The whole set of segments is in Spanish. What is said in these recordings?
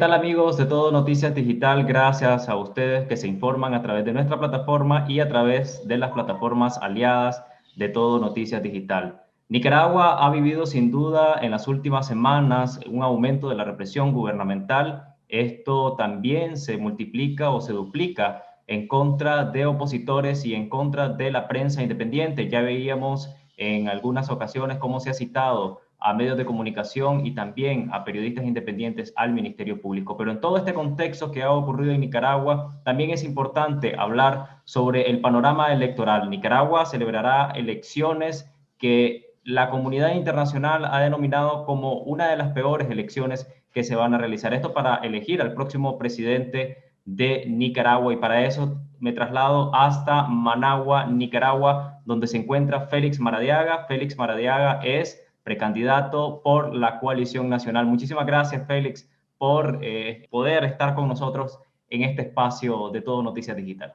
tal amigos de Todo Noticias Digital? Gracias a ustedes que se informan a través de nuestra plataforma y a través de las plataformas aliadas de Todo Noticias Digital. Nicaragua ha vivido sin duda en las últimas semanas un aumento de la represión gubernamental. Esto también se multiplica o se duplica en contra de opositores y en contra de la prensa independiente. Ya veíamos en algunas ocasiones cómo se ha citado a medios de comunicación y también a periodistas independientes al Ministerio Público. Pero en todo este contexto que ha ocurrido en Nicaragua, también es importante hablar sobre el panorama electoral. Nicaragua celebrará elecciones que la comunidad internacional ha denominado como una de las peores elecciones que se van a realizar. Esto para elegir al próximo presidente de Nicaragua, y para eso me traslado hasta Managua, Nicaragua, donde se encuentra Félix Maradiaga. Félix Maradiaga es precandidato por la Coalición Nacional. Muchísimas gracias, Félix, por poder estar con nosotros en este espacio de Todo Noticias Digital.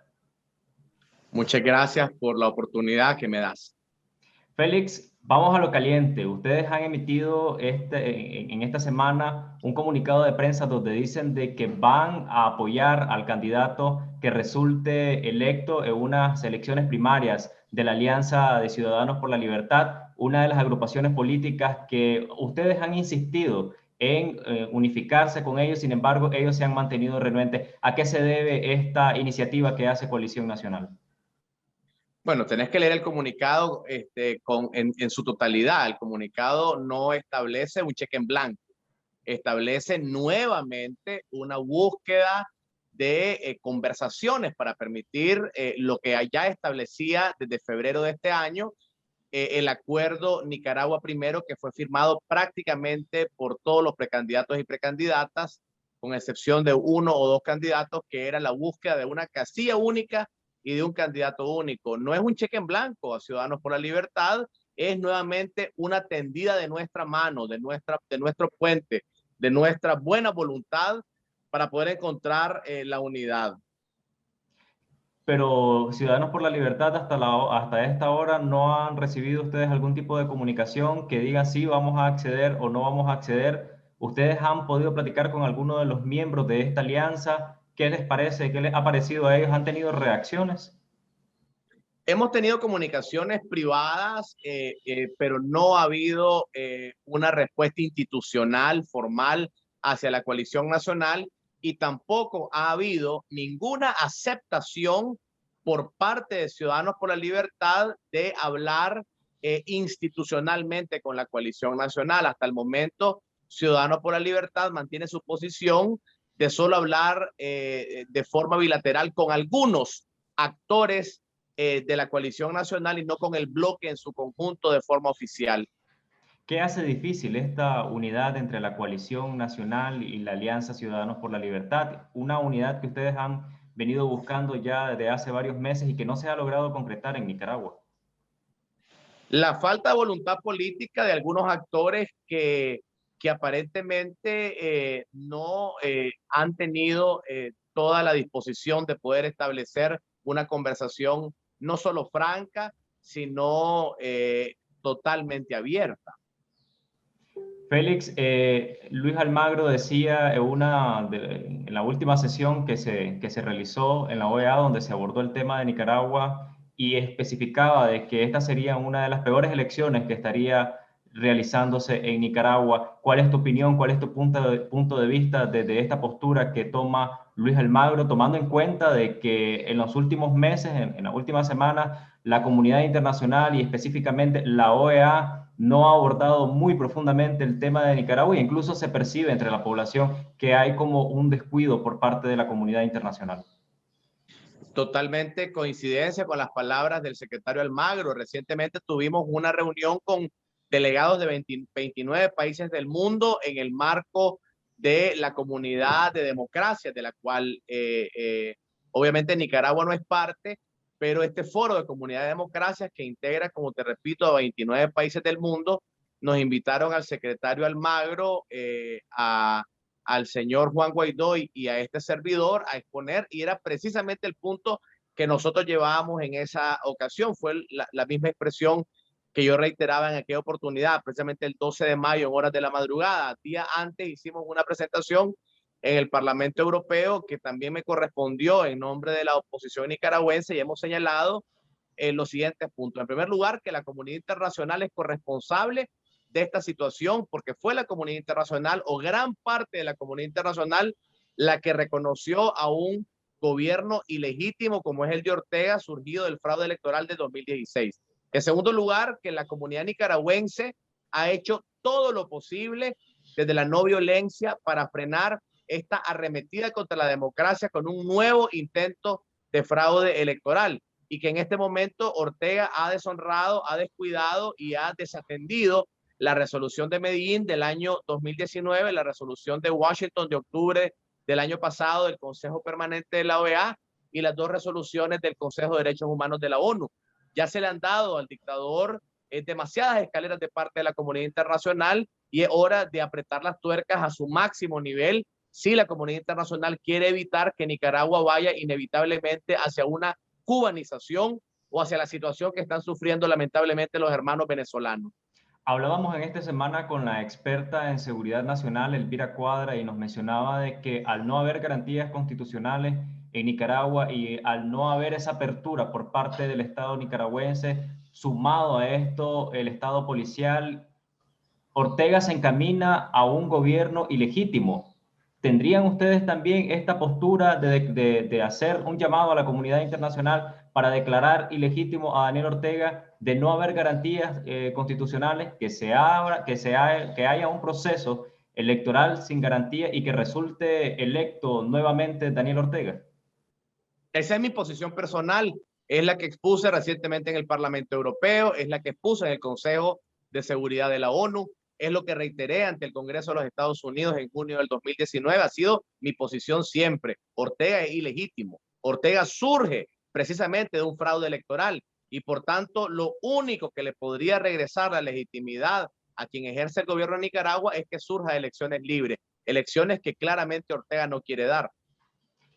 Muchas gracias por la oportunidad que me das. Félix, vamos a lo caliente. Ustedes han emitido en esta semana un comunicado de prensa donde dicen de que van a apoyar al candidato que resulte electo en unas elecciones primarias de la Alianza de Ciudadanos por la Libertad, una de las agrupaciones políticas que ustedes han insistido en unificarse con ellos. Sin embargo, ellos se han mantenido renuentes. ¿A qué se debe esta iniciativa que hace Coalición Nacional? Bueno, tenés que leer el comunicado en su totalidad. El comunicado no establece un cheque en blanco, establece nuevamente una búsqueda de conversaciones para permitir lo que ya establecía desde febrero de este año, el acuerdo Nicaragua Primero, que fue firmado prácticamente por todos los precandidatos y precandidatas, con excepción de uno o dos candidatos, que era la búsqueda de una casilla única y de un candidato único. No es un cheque en blanco a Ciudadanos por la Libertad, es nuevamente una tendida de nuestra mano, de nuestro puente, de nuestra buena voluntad para poder encontrar la unidad. Pero Ciudadanos por la Libertad hasta esta hora no han recibido ustedes algún tipo de comunicación que diga si vamos a acceder o no vamos a acceder. ¿Ustedes han podido platicar con alguno de los miembros de esta alianza? ¿Qué les parece? ¿Qué les ha parecido a ellos? ¿Han tenido reacciones? Hemos tenido comunicaciones privadas, pero no ha habido una respuesta institucional, formal, hacia la coalición nacional, y tampoco ha habido ninguna aceptación por parte de Ciudadanos por la Libertad de hablar institucionalmente con la coalición nacional. Hasta el momento, Ciudadanos por la Libertad mantiene su posición de solo hablar de forma bilateral con algunos actores de la coalición nacional y no con el bloque en su conjunto de forma oficial. ¿Qué hace difícil esta unidad entre la Coalición Nacional y la Alianza Ciudadanos por la Libertad? Una unidad que ustedes han venido buscando ya desde hace varios meses y que no se ha logrado concretar en Nicaragua. La falta de voluntad política de algunos actores que aparentemente no han tenido toda la disposición de poder establecer una conversación no solo franca, sino totalmente abierta. Félix, Luis Almagro decía en la última sesión que se realizó en la OEA, donde se abordó el tema de Nicaragua, y especificaba de que esta sería una de las peores elecciones que estaría realizándose en Nicaragua. ¿Cuál es tu opinión? ¿Cuál es tu punto de vista desde esta postura que toma Luis Almagro, tomando en cuenta de que en los últimos meses, en las últimas semanas, la comunidad internacional y específicamente la OEA no ha abordado muy profundamente el tema de Nicaragua, e incluso se percibe entre la población que hay como un descuido por parte de la comunidad internacional? Totalmente coincidencia con las palabras del secretario Almagro. Recientemente tuvimos una reunión con delegados de 29 países del mundo en el marco de la comunidad de democracia, de la cual obviamente Nicaragua no es parte, pero este foro de comunidad de democracia que integra, como te repito, a 29 países del mundo, nos invitaron al secretario Almagro al señor Juan Guaidó y a este servidor a exponer, y era precisamente el punto que nosotros llevábamos en esa ocasión. Fue la misma expresión que yo reiteraba en aquella oportunidad, precisamente el 12 de mayo en horas de la madrugada. Día antes hicimos una presentación en el Parlamento Europeo, que también me correspondió en nombre de la oposición nicaragüense, y hemos señalado los siguientes puntos. En primer lugar, que la comunidad internacional es corresponsable de esta situación, porque fue la comunidad internacional o gran parte de la comunidad internacional la que reconoció a un gobierno ilegítimo como es el de Ortega, surgido del fraude electoral de 2016. En segundo lugar, que la comunidad nicaragüense ha hecho todo lo posible desde la no violencia para frenar esta arremetida contra la democracia con un nuevo intento de fraude electoral, y que en este momento Ortega ha deshonrado, ha descuidado y ha desatendido la resolución de Medellín del año 2019, la resolución de Washington de octubre del año pasado del Consejo Permanente de la OEA y las dos resoluciones del Consejo de Derechos Humanos de la ONU. Ya se le han dado al dictador demasiadas escaleras de parte de la comunidad internacional, y es hora de apretar las tuercas a su máximo nivel si la comunidad internacional quiere evitar que Nicaragua vaya inevitablemente hacia una cubanización o hacia la situación que están sufriendo lamentablemente los hermanos venezolanos. Hablábamos en esta semana con la experta en seguridad nacional, Elvira Cuadra, y nos mencionaba de que al no haber garantías constitucionales en Nicaragua y al no haber esa apertura por parte del Estado nicaragüense, sumado a esto el Estado policial, Ortega se encamina a un gobierno ilegítimo. ¿Tendrían ustedes también esta postura de hacer un llamado a la comunidad internacional para declarar ilegítimo a Daniel Ortega, de no haber garantías constitucionales, que haya un proceso electoral sin garantía y que resulte electo nuevamente Daniel Ortega? Esa es mi posición personal, es la que expuse recientemente en el Parlamento Europeo, es la que expuse en el Consejo de Seguridad de la ONU, es lo que reiteré ante el Congreso de los Estados Unidos en junio del 2019, ha sido mi posición siempre. Ortega es ilegítimo, Ortega surge precisamente de un fraude electoral, y por tanto lo único que le podría regresar la legitimidad a quien ejerce el gobierno de Nicaragua es que surja elecciones libres, elecciones que claramente Ortega no quiere dar.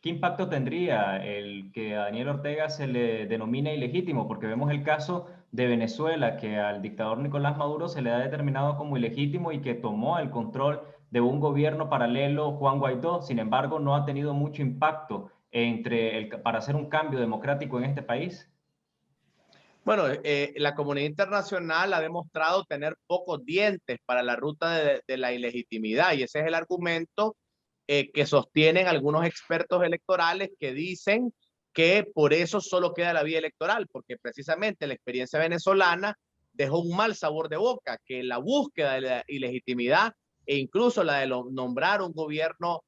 ¿Qué impacto tendría el que a Daniel Ortega se le denomine ilegítimo? Porque vemos el caso de Venezuela, que al dictador Nicolás Maduro se le ha determinado como ilegítimo y que tomó el control de un gobierno paralelo, Juan Guaidó. Sin embargo, no ha tenido mucho impacto para hacer un cambio democrático en este país. Bueno, la comunidad internacional ha demostrado tener pocos dientes para la ruta de la ilegitimidad, y ese es el argumento que sostienen algunos expertos electorales, que dicen que por eso solo queda la vía electoral, porque precisamente la experiencia venezolana dejó un mal sabor de boca, que la búsqueda de la ilegitimidad e incluso la de nombrar un gobierno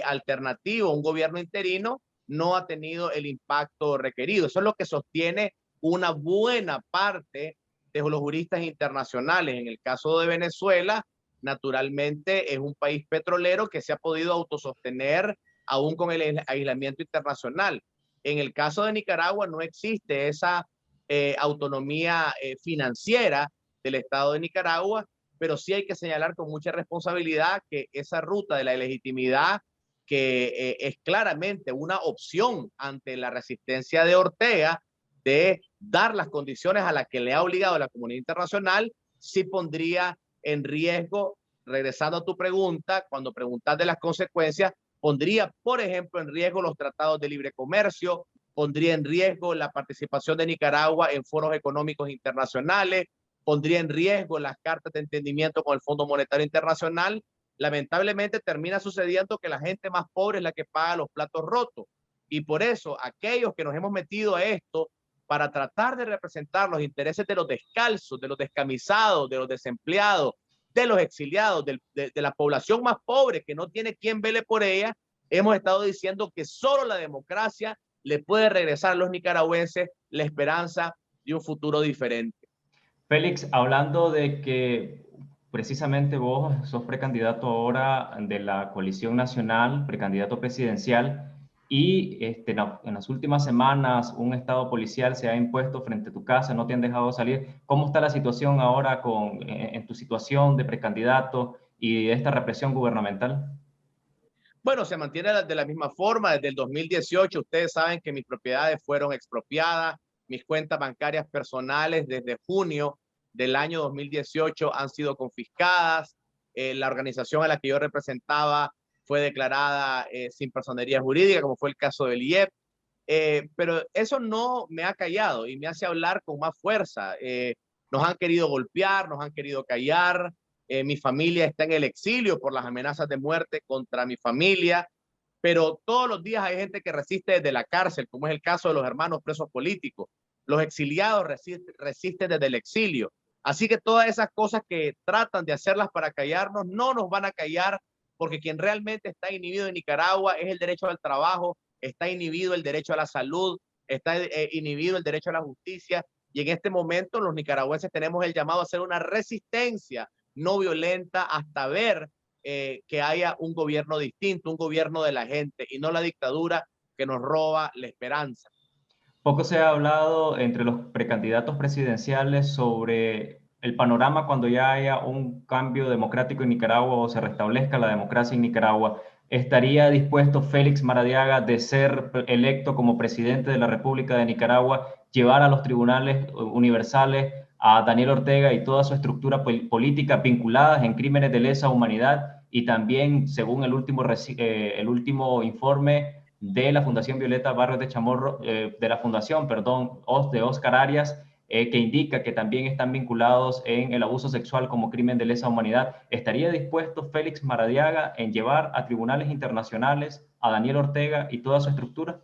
alternativo, un gobierno interino, no ha tenido el impacto requerido. Eso es lo que sostiene una buena parte de los juristas internacionales. En el caso de Venezuela, naturalmente es un país petrolero que se ha podido autosostener aún con el aislamiento internacional. En el caso de Nicaragua no existe esa autonomía financiera del Estado de Nicaragua, pero sí hay que señalar con mucha responsabilidad que esa ruta de la ilegitimidad, que es claramente una opción ante la resistencia de Ortega de dar las condiciones a las que le ha obligado la comunidad internacional, sí pondría en riesgo, regresando a tu pregunta, cuando preguntas de las consecuencias, pondría, por ejemplo, en riesgo los tratados de libre comercio, pondría en riesgo la participación de Nicaragua en foros económicos internacionales, pondría en riesgo las cartas de entendimiento con el Fondo Monetario Internacional. Lamentablemente termina sucediendo que la gente más pobre es la que paga los platos rotos, y por eso aquellos que nos hemos metido a esto para tratar de representar los intereses de los descalzos, de los descamisados, de los desempleados, de los exiliados, de la población más pobre que no tiene quien vele por ella, hemos estado diciendo que solo la democracia le puede regresar a los nicaragüenses la esperanza de un futuro diferente. Félix, hablando de que precisamente vos sos precandidato ahora de la coalición nacional, precandidato presidencial, y en las últimas semanas un estado policial se ha impuesto frente a tu casa, no te han dejado salir. ¿Cómo está la situación ahora en tu situación de precandidato y esta represión gubernamental? Bueno, se mantiene de la misma forma. Desde el 2018, ustedes saben que mis propiedades fueron expropiadas, mis cuentas bancarias personales desde junio del año 2018 han sido confiscadas. La organización a la que yo representaba fue declarada sin personería jurídica, como fue el caso del IEP. Pero eso no me ha callado y me hace hablar con más fuerza. Nos han querido golpear, nos han querido callar. Mi familia está en el exilio por las amenazas de muerte contra mi familia, pero todos los días hay gente que resiste desde la cárcel, como es el caso de los hermanos presos políticos. Los exiliados resisten desde el exilio. Así que todas esas cosas que tratan de hacerlas para callarnos no nos van a callar, porque quien realmente está inhibido en Nicaragua es el derecho al trabajo, está inhibido el derecho a la salud, está inhibido el derecho a la justicia, y en este momento los nicaragüenses tenemos el llamado a hacer una resistencia no violenta hasta ver que haya un gobierno distinto, un gobierno de la gente y no la dictadura que nos roba la esperanza. Poco se ha hablado entre los precandidatos presidenciales sobre el panorama cuando ya haya un cambio democrático en Nicaragua o se restablezca la democracia en Nicaragua. ¿Estaría dispuesto Félix Maradiaga, de ser electo como presidente de la República de Nicaragua, llevar a los tribunales universales a Daniel Ortega y toda su estructura política vinculadas en crímenes de lesa humanidad? Y también, según el último informe de la Fundación Violeta Barrios de Chamorro, de la Fundación, perdón, de Oscar Arias, que indica que también están vinculados en el abuso sexual como crimen de lesa humanidad. ¿Estaría dispuesto Félix Maradiaga en llevar a tribunales internacionales a Daniel Ortega y toda su estructura?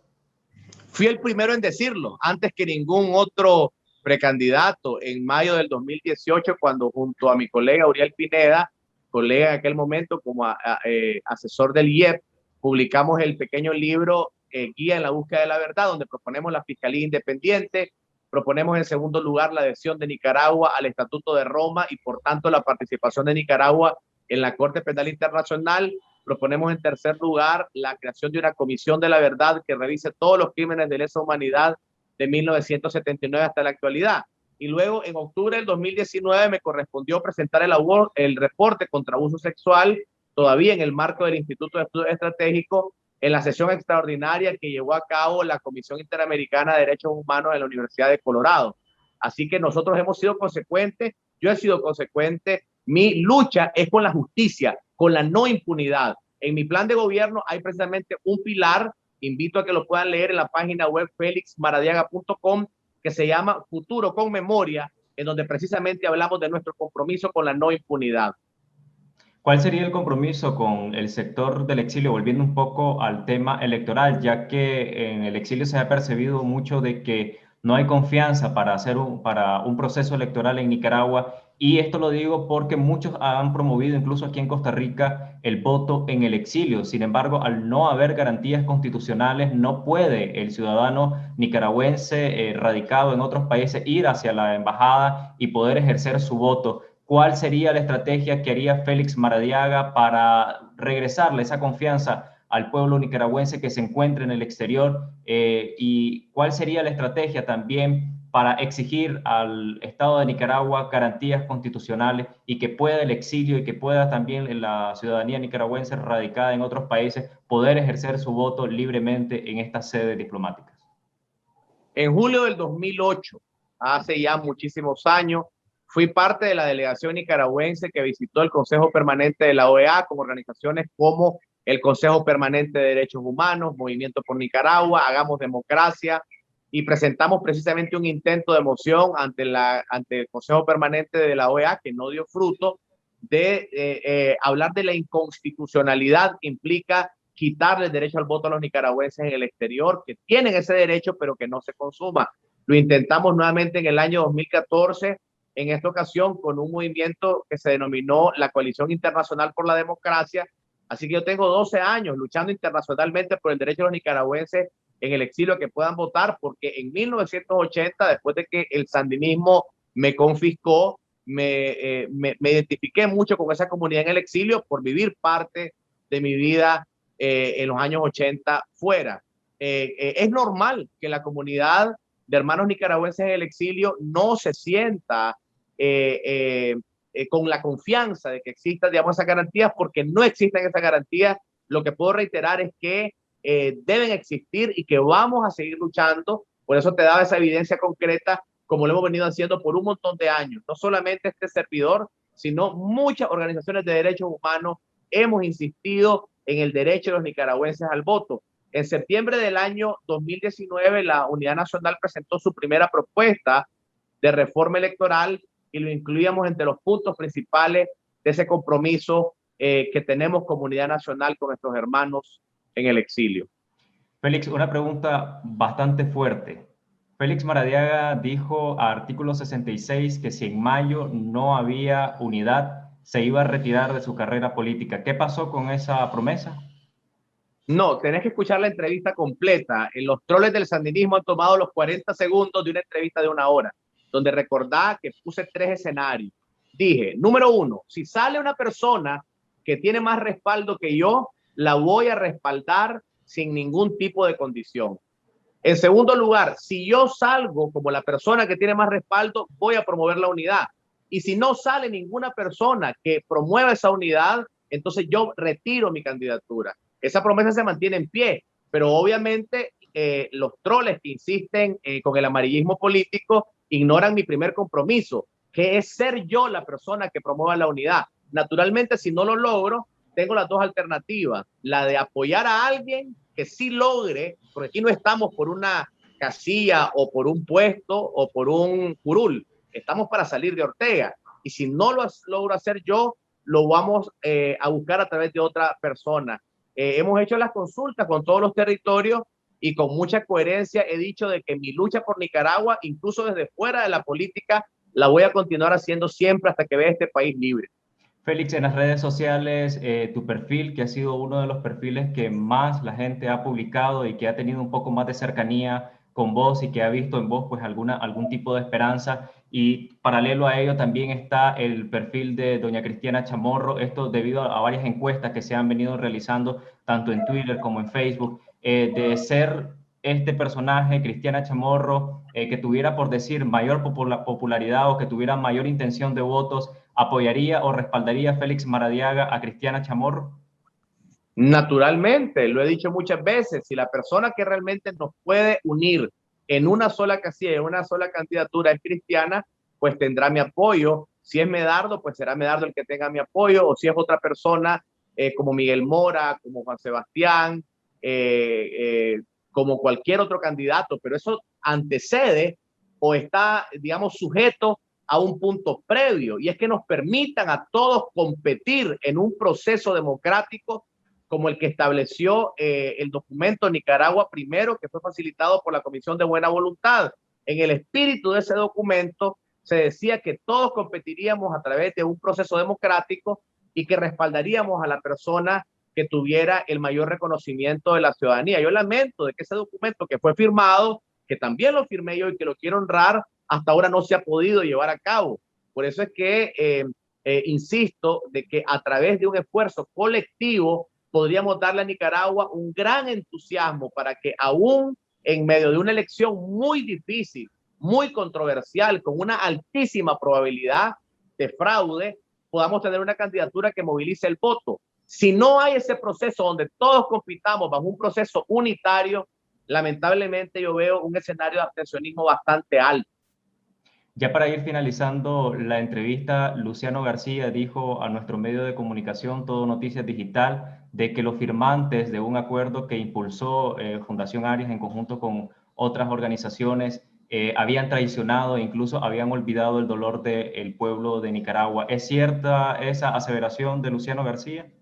Fui el primero en decirlo, antes que ningún otro precandidato, en mayo del 2018, cuando junto a mi colega Uriel Pineda, colega en aquel momento como asesor del IEP, publicamos el pequeño libro Guía en la búsqueda de la verdad, donde proponemos la Fiscalía Independiente, proponemos en segundo lugar la adhesión de Nicaragua al Estatuto de Roma y por tanto la participación de Nicaragua en la Corte Penal Internacional. Proponemos en tercer lugar la creación de una comisión de la verdad que revise todos los crímenes de lesa humanidad de 1979 hasta la actualidad. Y luego, en octubre del 2019, me correspondió presentar el reporte contra abuso sexual, todavía en el marco del Instituto de Estudios Estratégicos, en la sesión extraordinaria que llevó a cabo la Comisión Interamericana de Derechos Humanos de la Universidad de Colorado. Así que nosotros hemos sido consecuentes, yo he sido consecuente, mi lucha es con la justicia, con la no impunidad. En mi plan de gobierno hay precisamente un pilar, invito a que lo puedan leer en la página web felixmaradiaga.com, que se llama Futuro con Memoria, en donde precisamente hablamos de nuestro compromiso con la no impunidad. ¿Cuál sería el compromiso con el sector del exilio, volviendo un poco al tema electoral, ya que en el exilio se ha percibido mucho de que no hay confianza para un proceso electoral en Nicaragua? Y esto lo digo porque muchos han promovido, incluso aquí en Costa Rica, el voto en el exilio. Sin embargo, al no haber garantías constitucionales, no puede el ciudadano nicaragüense radicado en otros países ir hacia la embajada y poder ejercer su voto. ¿Cuál sería la estrategia que haría Félix Maradiaga para regresarle esa confianza al pueblo nicaragüense que se encuentra en el exterior? ¿Y cuál sería la estrategia también para exigir al Estado de Nicaragua garantías constitucionales y que pueda el exilio y que pueda también la ciudadanía nicaragüense radicada en otros países poder ejercer su voto libremente en estas sedes diplomáticas? En julio del 2008, hace ya muchísimos años, fui parte de la delegación nicaragüense que visitó el Consejo Permanente de la OEA con organizaciones como el Consejo Permanente de Derechos Humanos, Movimiento por Nicaragua, Hagamos Democracia, y presentamos precisamente un intento de moción ante el Consejo Permanente de la OEA que no dio fruto, de hablar de la inconstitucionalidad que implica quitarle el derecho al voto a los nicaragüenses en el exterior, que tienen ese derecho, pero que no se consuma. Lo intentamos nuevamente en el año 2014, en esta ocasión con un movimiento que se denominó la Coalición Internacional por la Democracia. Así que yo tengo 12 años luchando internacionalmente por el derecho de los nicaragüenses en el exilio a que puedan votar, porque en 1980, después de que el sandinismo me confiscó, me identifiqué mucho con esa comunidad en el exilio por vivir parte de mi vida en los años 80 fuera. Es normal que la comunidad de hermanos nicaragüenses en el exilio no se sienta con la confianza de que existan, digamos, esas garantías, porque no existen esas garantías. Lo que puedo reiterar es que deben existir y que vamos a seguir luchando. Por eso te daba esa evidencia concreta, como lo hemos venido haciendo por un montón de años. No solamente este servidor, sino muchas organizaciones de derechos humanos hemos insistido en el derecho de los nicaragüenses al voto. En septiembre del año 2019, la Unidad Nacional presentó su primera propuesta de reforma electoral y lo incluíamos entre los puntos principales de ese compromiso que tenemos como Unidad Nacional con nuestros hermanos en el exilio. Félix, una pregunta bastante fuerte. Félix Maradiaga dijo a artículo 66 que si en mayo no había unidad, se iba a retirar de su carrera política. ¿Qué pasó con esa promesa? No, tenés que escuchar la entrevista completa. Los troles del sandinismo han tomado los 40 segundos de una entrevista de 1 hora, donde recordá que puse 3 escenarios. Dije, número 1, si sale una persona que tiene más respaldo que yo, la voy a respaldar sin ningún tipo de condición. En segundo lugar, si yo salgo como la persona que tiene más respaldo, voy a promover la unidad. Y si no sale ninguna persona que promueva esa unidad, entonces yo retiro mi candidatura. Esa promesa se mantiene en pie, pero obviamente los troles que insisten con el amarillismo político ignoran mi primer compromiso, que es ser yo la persona que promueva la unidad. Naturalmente, si no lo logro, tengo las dos alternativas, la de apoyar a alguien que sí logre, porque aquí no estamos por una casilla o por un puesto o por un curul, estamos para salir de Ortega. Y si no lo logro hacer yo, lo vamos a buscar a través de otra persona. Hemos hecho las consultas con todos los territorios y con mucha coherencia he dicho de que mi lucha por Nicaragua, incluso desde fuera de la política, la voy a continuar haciendo siempre hasta que vea este país libre. Félix, en las redes sociales, tu perfil, que ha sido uno de los perfiles que más la gente ha publicado y que ha tenido un poco más de cercanía con vos y que ha visto en vos pues algún tipo de esperanza. Y paralelo a ello también está el perfil de doña Cristiana Chamorro, esto debido a varias encuestas que se han venido realizando tanto en Twitter como en Facebook, de ser este personaje, Cristiana Chamorro, que tuviera, por decir, mayor popularidad o que tuviera mayor intención de votos, ¿apoyaría o respaldaría Félix Maradiaga a Cristiana Chamorro? Naturalmente, lo he dicho muchas veces, si la persona que realmente nos puede unir en una sola casilla, en una sola candidatura es Cristiana, pues tendrá mi apoyo. Si es Medardo, pues será Medardo el que tenga mi apoyo, o si es otra persona como Miguel Mora, como Juan Sebastián, como cualquier otro candidato, pero eso antecede o está, digamos, sujeto a un punto previo, y es que nos permitan a todos competir en un proceso democrático como el que estableció el documento Nicaragua Primero, que fue facilitado por la Comisión de Buena Voluntad. En el espíritu de ese documento se decía que todos competiríamos a través de un proceso democrático y que respaldaríamos a la persona que tuviera el mayor reconocimiento de la ciudadanía. Yo lamento de que ese documento que fue firmado, que también lo firmé yo y que lo quiero honrar, hasta ahora no se ha podido llevar a cabo. Por eso es que insisto de que a través de un esfuerzo colectivo podríamos darle a Nicaragua un gran entusiasmo para que aún en medio de una elección muy difícil, muy controversial, con una altísima probabilidad de fraude, podamos tener una candidatura que movilice el voto. Si no hay ese proceso donde todos compitamos bajo un proceso unitario, lamentablemente yo veo un escenario de abstencionismo bastante alto. Ya para ir finalizando la entrevista, Luciano García dijo a nuestro medio de comunicación, Todo Noticias Digital, de que los firmantes de un acuerdo que impulsó Fundación Arias en conjunto con otras organizaciones habían traicionado e incluso habían olvidado el dolor del pueblo de Nicaragua. ¿Es cierta esa aseveración de Luciano García?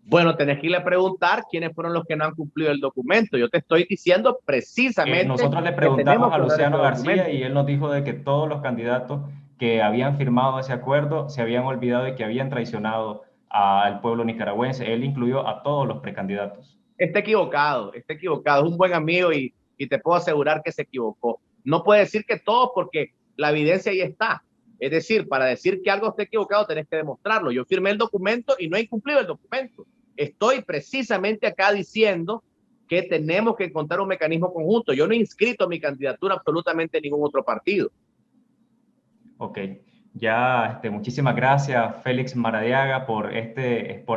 Bueno, tenés que irle a preguntar quiénes fueron los que no han cumplido el documento. Yo te estoy diciendo precisamente Nosotros le que tenemos preguntamos a que honrar ese Luciano García documento. y él nos dijo de que todos los candidatos que habían firmado ese acuerdo se habían olvidado y que habían traicionado al pueblo nicaragüense. Él incluyó a todos los precandidatos. Está equivocado, está equivocado. Es un buen amigo y te puedo asegurar que se equivocó. No puede decir que todos porque la evidencia ahí está. Es decir, para decir que algo está equivocado tenés que demostrarlo. Yo firmé el documento y no he incumplido el documento. Estoy precisamente acá diciendo que tenemos que encontrar un mecanismo conjunto. Yo no he inscrito mi candidatura absolutamente en ningún otro partido. Ok, ya muchísimas gracias Félix Maradiaga por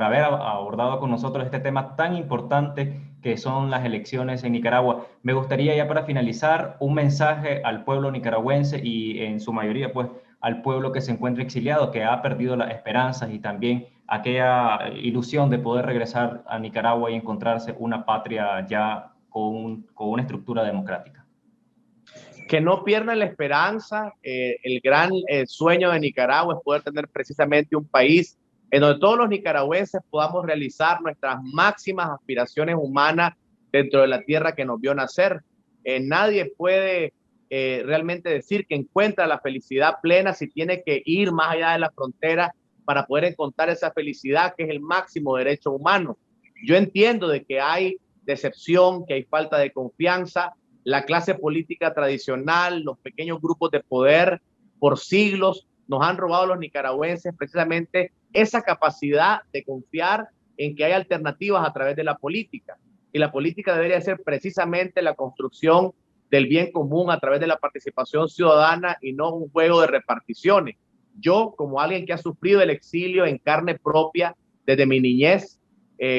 haber abordado con nosotros este tema tan importante que son las elecciones en Nicaragua. Me gustaría ya para finalizar un mensaje al pueblo nicaragüense y en su mayoría pues al pueblo que se encuentra exiliado, que ha perdido las esperanzas y también aquella ilusión de poder regresar a Nicaragua y encontrarse una patria ya con una estructura democrática? Que no pierdan la esperanza. El gran sueño de Nicaragua es poder tener precisamente un país en donde todos los nicaragüenses podamos realizar nuestras máximas aspiraciones humanas dentro de la tierra que nos vio nacer. Nadie puede realmente decir que encuentra la felicidad plena si tiene que ir más allá de la frontera para poder encontrar esa felicidad que es el máximo derecho humano. Yo entiendo de que hay decepción, que hay falta de confianza. La clase política tradicional, los pequeños grupos de poder por siglos nos han robado a los nicaragüenses precisamente esa capacidad de confiar en que hay alternativas a través de la política. Y la política debería ser precisamente la construcción del bien común a través de la participación ciudadana y no un juego de reparticiones. Yo, como alguien que ha sufrido el exilio en carne propia desde mi niñez,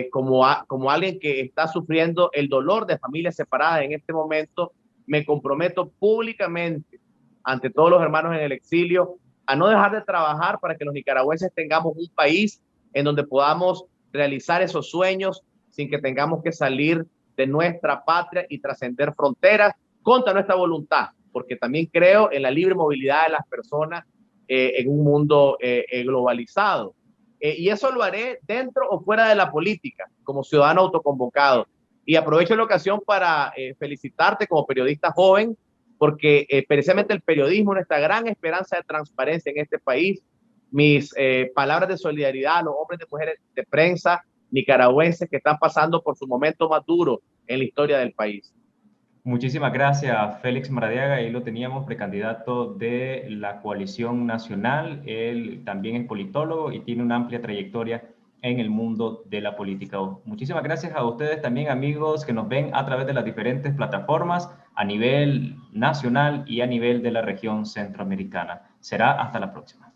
como alguien que está sufriendo el dolor de familias separadas en este momento, me comprometo públicamente ante todos los hermanos en el exilio a no dejar de trabajar para que los nicaragüenses tengamos un país en donde podamos realizar esos sueños sin que tengamos que salir de nuestra patria y trascender fronteras contra nuestra voluntad, porque también creo en la libre movilidad de las personas en un mundo globalizado. Y eso lo haré dentro o fuera de la política, como ciudadano autoconvocado. Y aprovecho la ocasión para felicitarte como periodista joven, porque precisamente el periodismo es nuestra gran esperanza de transparencia en este país. Mis palabras de solidaridad a los hombres y mujeres de prensa nicaragüenses que están pasando por su momento más duro en la historia del país. Muchísimas gracias, Félix Maradiaga. Ahí lo teníamos, precandidato de la Coalición Nacional. Él también es politólogo y tiene una amplia trayectoria en el mundo de la política. Muchísimas gracias a ustedes también, amigos, que nos ven a través de las diferentes plataformas a nivel nacional y a nivel de la región centroamericana. Será hasta la próxima.